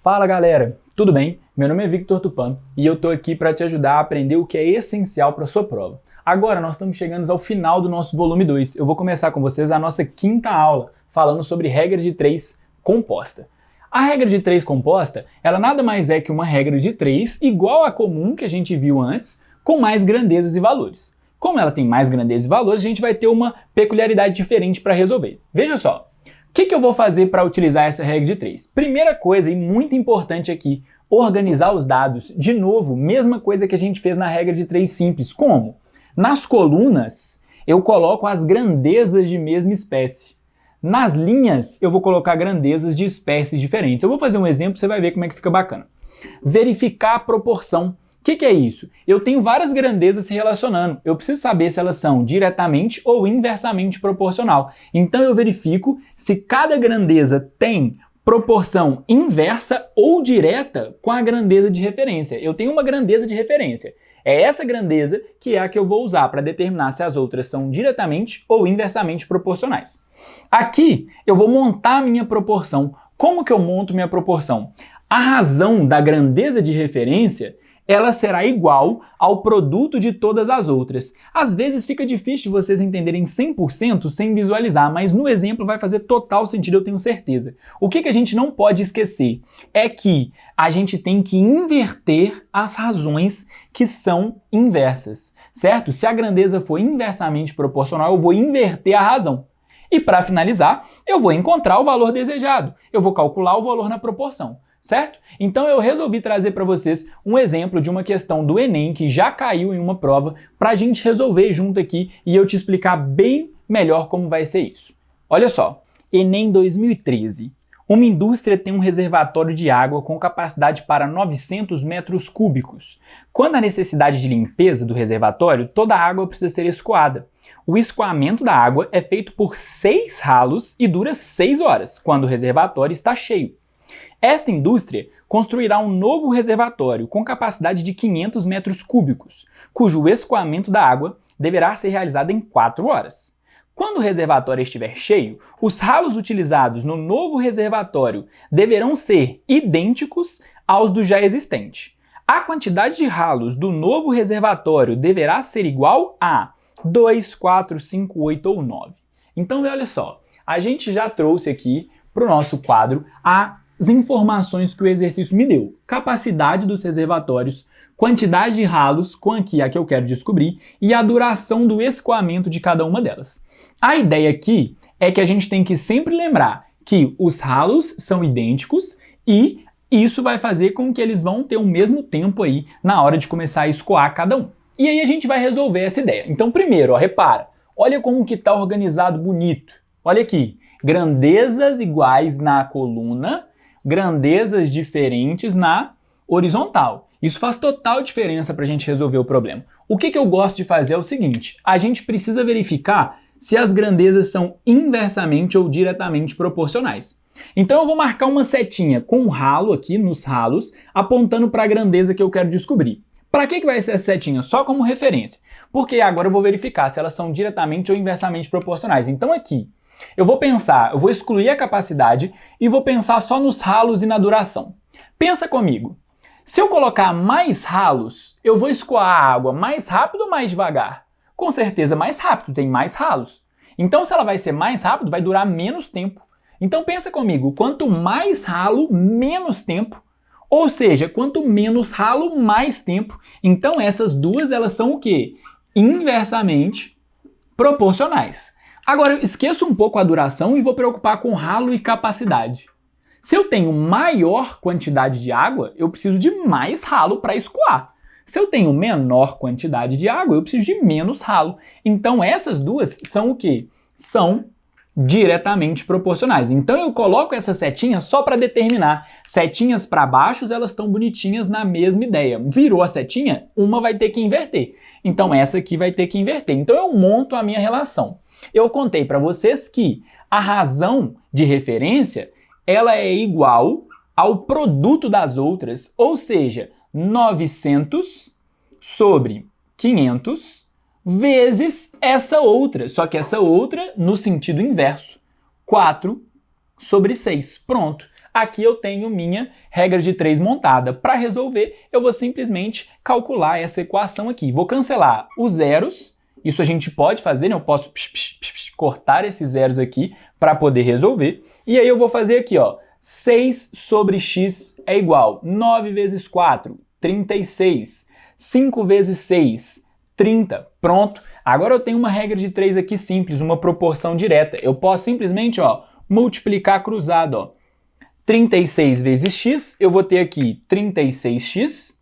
Fala galera, tudo bem? Meu nome é Victor Tupã e eu tô aqui para te ajudar a aprender o que é essencial para sua prova. Agora nós estamos chegando ao final do nosso volume 2. Eu vou começar com vocês a nossa quinta aula, falando sobre regra de 3 composta. A regra de 3 composta, ela nada mais é que uma regra de 3 igual à comum que a gente viu antes, com mais grandezas e valores. Como ela tem mais grandezas e valores, a gente vai ter uma peculiaridade diferente para resolver. Veja só. O que eu vou fazer para utilizar essa regra de 3? Primeira coisa, e muito importante aqui, organizar os dados. De novo, mesma coisa que a gente fez na regra de 3 simples. Como? Nas colunas, eu coloco as grandezas de mesma espécie. Nas linhas, eu vou colocar grandezas de espécies diferentes. Eu vou fazer um exemplo, você vai ver como é que fica bacana. Verificar a proporção. O que é isso? Eu tenho várias grandezas se relacionando. Eu preciso saber se elas são diretamente ou inversamente proporcional. Então eu verifico se cada grandeza tem proporção inversa ou direta com a grandeza de referência. Eu tenho uma grandeza de referência. É essa grandeza que é a que eu vou usar para determinar se as outras são diretamente ou inversamente proporcionais. Aqui eu vou montar a minha proporção. Como que eu monto minha proporção? A razão da grandeza de referência ela será igual ao produto de todas as outras. Às vezes fica difícil de vocês entenderem 100% sem visualizar, mas no exemplo vai fazer total sentido, eu tenho certeza. O que a gente não pode esquecer é que a gente tem que inverter as razões que são inversas, certo? Se a grandeza for inversamente proporcional, eu vou inverter a razão. E para finalizar, eu vou encontrar o valor desejado. Eu vou calcular o valor na proporção. Certo? Então eu resolvi trazer para vocês um exemplo de uma questão do Enem que já caiu em uma prova para a gente resolver junto aqui e eu te explicar bem melhor como vai ser isso. Olha só, Enem 2013. Uma indústria tem um reservatório de água com capacidade para 900 metros cúbicos. Quando há necessidade de limpeza do reservatório, toda a água precisa ser escoada. O escoamento da água é feito por 6 ralos e dura 6 horas, quando o reservatório está cheio. Esta indústria construirá um novo reservatório com capacidade de 500 metros cúbicos, cujo escoamento da água deverá ser realizado em 4 horas. Quando o reservatório estiver cheio, os ralos utilizados no novo reservatório deverão ser idênticos aos do já existente. A quantidade de ralos do novo reservatório deverá ser igual a 2, 4, 5, 8 ou 9. Então, olha só, a gente já trouxe aqui para o nosso quadro as informações que o exercício me deu. Capacidade dos reservatórios, quantidade de ralos, com aqui a que eu quero descobrir, e a duração do escoamento de cada uma delas. A ideia aqui é que a gente tem que sempre lembrar que os ralos são idênticos e isso vai fazer com que eles vão ter o mesmo tempo aí na hora de começar a escoar cada um. E aí a gente vai resolver essa ideia. Então primeiro, ó, repara, olha como que está organizado bonito. Olha aqui, grandezas iguais na coluna, grandezas diferentes na horizontal. Isso faz total diferença para a gente resolver o problema. O que eu gosto de fazer é o seguinte, a gente precisa verificar se as grandezas são inversamente ou diretamente proporcionais. Então eu vou marcar uma setinha com um ralo aqui nos ralos, apontando para a grandeza que eu quero descobrir. Para que vai ser essa setinha? Só como referência. Porque agora eu vou verificar se elas são diretamente ou inversamente proporcionais. Então aqui, eu vou excluir a capacidade e vou pensar só nos ralos e na duração. Pensa comigo, se eu colocar mais ralos, eu vou escoar a água mais rápido ou mais devagar? Com certeza mais rápido, tem mais ralos. Então se ela vai ser mais rápido, vai durar menos tempo. Então pensa comigo, quanto mais ralo, menos tempo. Ou seja, quanto menos ralo, mais tempo. Então essas duas, elas são o quê? Inversamente proporcionais. Agora, eu esqueço um pouco a duração e vou preocupar com ralo e capacidade. Se eu tenho maior quantidade de água, eu preciso de mais ralo para escoar. Se eu tenho menor quantidade de água, eu preciso de menos ralo. Então, essas duas são o quê? São diretamente proporcionais. Então, eu coloco essa setinha só para determinar. Setinhas para baixo, elas estão bonitinhas na mesma ideia. Virou a setinha, uma vai ter que inverter. Então, essa aqui vai ter que inverter. Então, eu monto a minha relação. Eu contei para vocês que a razão de referência ela é igual ao produto das outras, ou seja, 900 sobre 500 vezes essa outra, só que essa outra no sentido inverso, 4 sobre 6. Pronto. aqui eu tenho minha regra de 3 montada. Para resolver, eu vou simplesmente calcular essa equação aqui. Vou cancelar os zeros, isso a gente pode fazer, né? Eu posso cortar esses zeros aqui para poder resolver. E aí eu vou fazer aqui, ó, 6 sobre x é igual 9 vezes 4, 36. 5 vezes 6, 30. Pronto. Agora eu tenho uma regra de 3 aqui simples, uma proporção direta. Eu posso simplesmente, ó, multiplicar cruzado, ó. 36 vezes x, eu vou ter aqui 36x.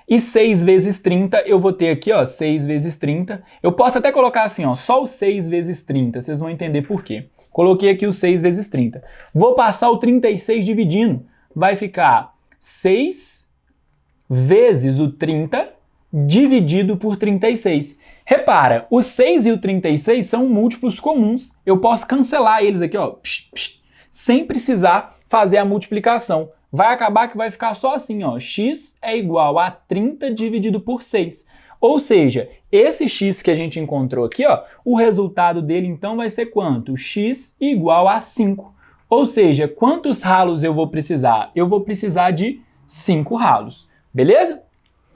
E 6 vezes 30, eu vou ter aqui, ó, 6 vezes 30. Eu posso até colocar assim, ó, só o 6 vezes 30, vocês vão entender por quê. Coloquei aqui o 6 vezes 30. Vou passar o 36 dividindo. Vai ficar 6 vezes o 30 dividido por 36. Repara, o 6 e o 36 são múltiplos comuns. Eu posso cancelar eles aqui, ó, sem precisar fazer a multiplicação. Vai acabar que vai ficar só assim, ó, x é igual a 30 dividido por 6. Ou seja, esse x que a gente encontrou aqui, ó, o resultado dele então vai ser quanto? X igual a 5. Ou seja, quantos ralos eu vou precisar? Eu vou precisar de 5 ralos. Beleza?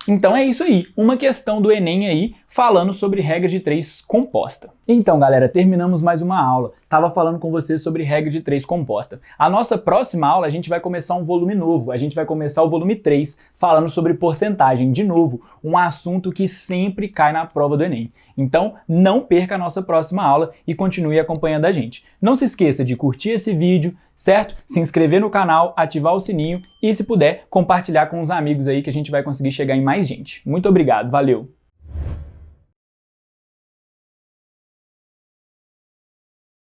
Então é isso aí, uma questão do Enem aí falando sobre regra de 3 composta. Então galera, terminamos mais uma aula. Tava falando com vocês sobre regra de 3 composta. A nossa próxima aula a gente vai começar um volume novo, a gente vai começar o volume 3 falando sobre porcentagem. De novo, um assunto que sempre cai na prova do Enem. Então não perca a nossa próxima aula e continue acompanhando a gente. Não se esqueça de curtir esse vídeo, certo? Se inscrever no canal, ativar o sininho e, se puder, compartilhar com os amigos aí que a gente vai conseguir chegar em mais gente. Muito obrigado, valeu!